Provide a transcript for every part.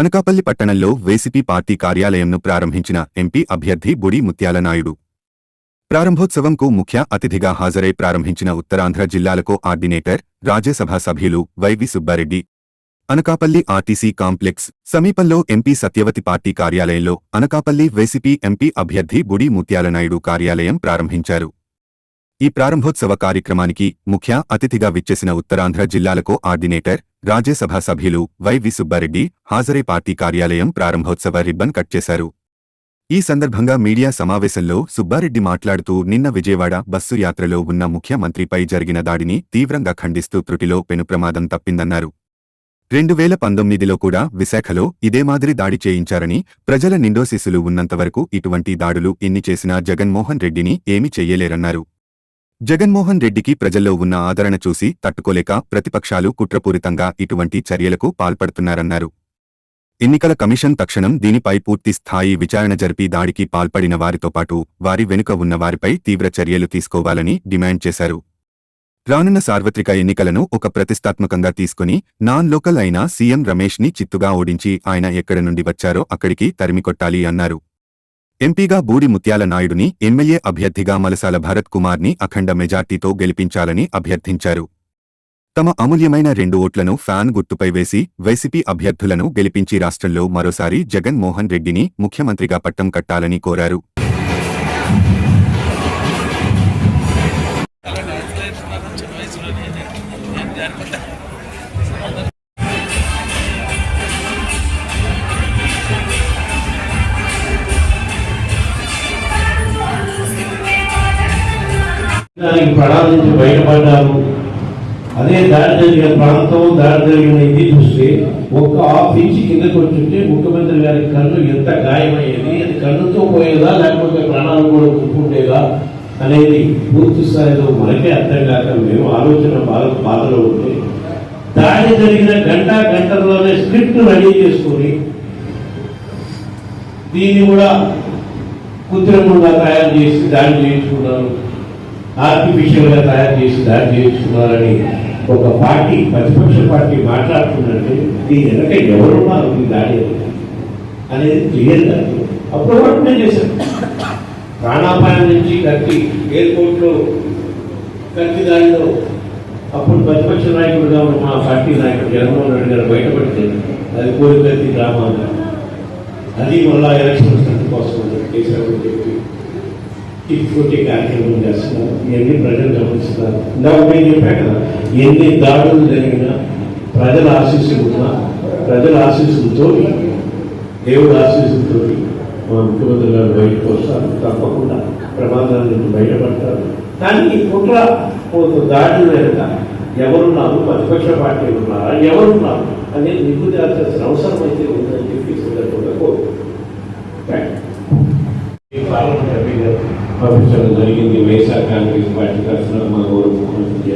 అనకాపల్లి పట్టణంలో YCP party కార్యాలయంను ప్రారంభించిన MP అభ్యర్థి బుడి ముత్యాల నాయుడు ప్రారంభోత్సవంకు ముఖ్య అతిథిగా హాజరై ప్రారంభించిన ఉత్తరాంధ్ర జిల్లాలకు ఆర్డినేటర్ రాజ్యసభ సభ్యులు Y V Subba Reddy Anakapalli RTC complex సమీపంలో ఎంపీ సత్యవతి పార్టీ కార్యాలయంలో అనకాపల్లి వైసీపీ ఎంపీ అభ్యర్థి బుడి ముత్యాల నాయుడు కార్యాలయం ప్రారంభించారు. ఈ ప్రారంభోత్సవ కార్యక్రమానికి ముఖ్య అతిథిగా విచ్చేసిన ఉత్తరాంధ్ర జిల్లాలకు ఆర్డినేటర్ రాజ్యసభ సభ్యులు వైవి సుబ్బారెడ్డి హాజరై పార్టీ కార్యాలయం ప్రారంభోత్సవ రిబ్బన్ కట్ చేశారు. ఈ సందర్భంగా మీడియా సమావేశంలో సుబ్బారెడ్డి మాట్లాడుతూ నిన్న విజయవాడ బస్సు యాత్రలో ఉన్న ముఖ్యమంత్రిపై జరిగిన దాడిని తీవ్రంగా ఖండిస్తూ త్రుటిలో పెను ప్రమాదం తప్పిందన్నారు. 2019లో కూడా విశాఖలో ఇదే మాదిరి దాడి చేయించారని, ప్రజల నిండోశీసులు ఉన్నంతవరకు ఇటువంటి దాడులు ఎన్ని చేసినా జగన్మోహన్ రెడ్డిని ఏమీ చెయ్యలేరన్నారు. జగన్మోహన్ రెడ్డికి ప్రజల్లో ఉన్న ఆదరణ చూసి తట్టుకోలేక ప్రతిపక్షాలు కుట్రపూరితంగా ఇటువంటి చర్యలకు పాల్పడుతున్నారన్నారు. ఎన్నికల కమిషన్ తక్షణం దీనిపై పూర్తి స్థాయి విచారణ జరిపి దాడికి పాల్పడిన వారితో పాటు వారి వెనుక ఉన్న వారిపై తీవ్ర చర్యలు తీసుకోవాలని డిమాండ్ చేశారు. రానున్న సార్వత్రిక ఎన్నికలను ఒక ప్రతిష్టాత్మకంగా తీసుకుని నాన్ లోకల్ అయిన సీఎం రమేష్ని చిత్తుగా ఓడించి ఆయన ఎక్కడి నుండి వచ్చారో అక్కడికి తరిమికొట్టాలి అన్నారు. ఎంపీగా బూడి ముత్యాల నాయుడుని ఎమ్మెల్యే అభ్యర్థిగా మలసాల భరత్ కుమార్ని అఖండ మెజార్టీతో గెలిపించాలని అభ్యర్థించారు. తమ అమూల్యమైన 2 ఓట్లను ఫ్యాన్ గుర్తుపై వేసి వైసీపీ అభ్యర్థులను గెలిపించి రాష్ట్రంలో మరోసారి జగన్మోహన్ రెడ్డిని ముఖ్యమంత్రిగా పట్టం కట్టాలని కోరారు. ప్రణాళిక నుంచి బయటపడ్డారు. అదే దాడి జరిగిన ప్రాంతం, దాడి జరిగిన ఇది చూస్తే ఒక్క హాఫ్ ఇంచ్ కిందకు వచ్చుంటే ముఖ్యమంత్రి గారి కన్ను ఎంత గాయమయ్యేది, అది కన్నుతో పోయేదా లేకపోతే ప్రాణాలు కూడా కుట్టుకుంటేదా అనేది పూర్తి స్థాయిలో మనకే అర్థం కాక మేము ఆలోచన బాధలో ఉంటే దాడి జరిగిన గంటలోనే స్క్రిప్ట్ రెడీ చేసుకొని దీన్ని కూడా కృత్రిమంగా తయారు చేసి దాడి చేయించుకున్నారు, ఆర్టిఫిషియల్ గా తయారు చేసి దాడి చేయించుకున్నారని ఒక పార్టీ, ప్రతిపక్ష పార్టీ మాట్లాడుతుందంటే దీని వెనక ఎవరున్నారు ఈ దాడి అనేది క్లియర్గా అప్పుడు వాటినే చేశారు. ప్రాణాపాయం నుంచి కత్తి ఎయిర్పోర్ట్లో కత్తి దాడిలో అప్పుడు ప్రతిపక్ష నాయకుడుగా ఉన్న మా పార్టీ నాయకుడు జగన్మోహన్ రెడ్డి గారు బయటపడితే అది కోరికత్తి డ్రామాగా అది మళ్ళా ఎలక్షన్ స్టంట్ కోసం చేశారని చెప్పి ఇటువంటి కార్యక్రమం చేస్తున్నారు. ఇవన్నీ ప్రజలు గమనిస్తున్నారు. ఇందాక నేను చెప్పాను కదా, ఎన్ని దాడులు జరిగినా ప్రజల ఆశీస్సులు ఉన్నా, ప్రజల ఆశీస్సులతో, దేవుడు ఆశీస్సులతో మా ముఖ్యమంత్రి గారు బయటకు వస్తారు. తప్పకుండా ప్రమాదాల నుంచి బయటపడతారు. కానీ కుట్ర దాడులు వెనుక ఎవరున్నారు, ప్రతిపక్ష పార్టీలు ఉన్నారా, ఎవరున్నారు అనేది నిగ్గుదాల్సిన అవసరం అయితే ఉందని చెప్పి సందర్భంగా పార్లమెంట్ సభ్యులు పంపించడం జరిగింది. వైఎస్ఆర్ కాంగ్రెస్ పార్టీ తరఫున మా గౌరవ ముఖ్యమంత్రి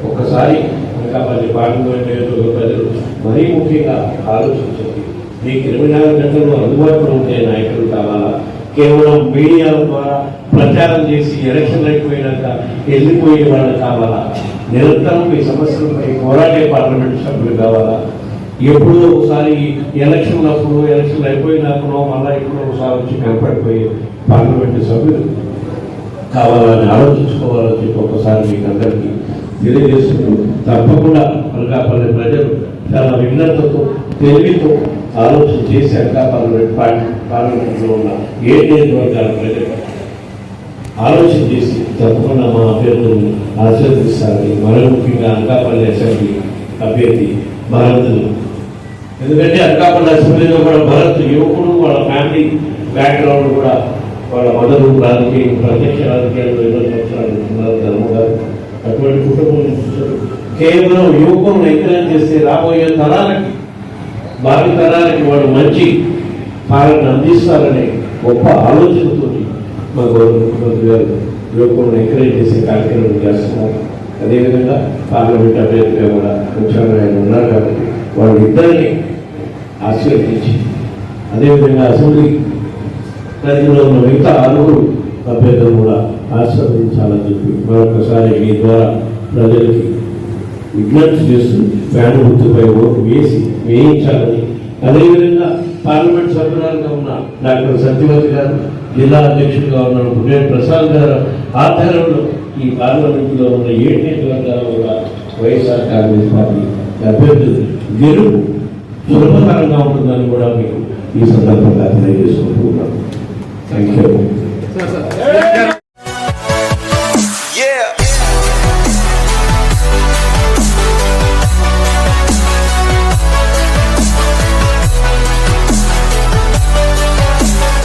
ఒక్కసారి అనకాపల్లి పార్లమెంట్ ప్రజలు మరీ ముఖ్యంగా ఆలోచించండి. మీకు 24 గంటలు అందుబాటులో ఉండే నాయకులు కావాలా, కేవలం మీడియాల ద్వారా ప్రచారం చేసి ఎలక్షన్ అయిపోయినాక వెళ్ళిపోయే వాళ్ళు కావాలా, నిరంతరం మీ సమస్యలపై పోరాడే పార్లమెంట్ సభ్యులు కావాలా, ఎప్పుడో ఒకసారి ఎలక్షన్ అయిపోయినాకనో మళ్ళీ ఎప్పుడో ఒకసారి వచ్చి కనపడిపోయే పార్లమెంటు సభ్యులు కావాలని ఆలోచించుకోవాలని చెప్పి ఒకసారి మీకు అందరికీ తెలియజేస్తూ, తప్పకుండా అనకాపల్లి ప్రజలు చాలా విఘ్నతతో, తెలివితో ఆలోచన చేసి అనకాపల్లి పార్లమెంట్లో ఉన్న 7 నియోజకవర్గాల ప్రజలు ఆలోచన చేసి తప్పకుండా మా అభ్యర్థులను ఆశీర్వదిస్తారని, మరో ముఖ్యంగా అనకాపల్లి అసెంబ్లీ అభ్యర్థి భరత్ను, ఎందుకంటే అనకాపల్లి అసెంబ్లీలో కూడా భరత్ యువకుడు, వాళ్ళ ఫ్యామిలీ బ్యాక్గ్రౌండ్ కూడా, వాళ్ళ మదరు ప్రత్యక్ష రాజకీయాల్లో 20 సంవత్సరాలు ఉన్నారు ధర్మగారు. అటువంటి కుటుంబం కేవలం యువకులను ఎంకరేజ్ చేస్తే రాబోయే తరాలకి, భావి తరాలకి వాళ్ళు మంచి పాలన అందిస్తారనే గొప్ప ఆలోచనతో మా గౌరవ ముఖ్యమంత్రి గారు యువకులను ఎంకరేజ్ చేసే కార్యక్రమం చేస్తున్నారు. అదేవిధంగా పార్లమెంట్ అభ్యర్థిగా కూడా ముఖ్యంగా ఆయన ఉన్నారు కాబట్టి వాళ్ళిద్దరిని ఆశీర్వదించి, అదేవిధంగా అసెంబ్లీ పరిధిలో ఉన్న మిగతా 6 అభ్యర్థులు కూడా ఆశీర్వదించాలని చెప్పి మరొకసారి మీ ద్వారా ప్రజలకి విజ్ఞప్తి చేస్తూ ఫ్యాన్ గుర్తుపై ఓటు వేయించాలని అదేవిధంగా పార్లమెంట్ సభ్యురాలుగా ఉన్న డాక్టర్ సత్యవతి గారు, జిల్లా అధ్యక్షుడిగా ఉన్న పుణ్య ప్రసాద్ గారు ఆధ్వర్యంలో ఈ పార్లమెంట్లో ఉన్న 7 నియోజకవర్గాల్లో కూడా వైఎస్ఆర్ కాంగ్రెస్ పార్టీ అభ్యర్థులు గెలుపు సులభతరంగా ఉంటుందని కూడా మీకు ఈ సందర్భంగా తెలియజేసుకుంటూ ఉన్నాను. Thank you.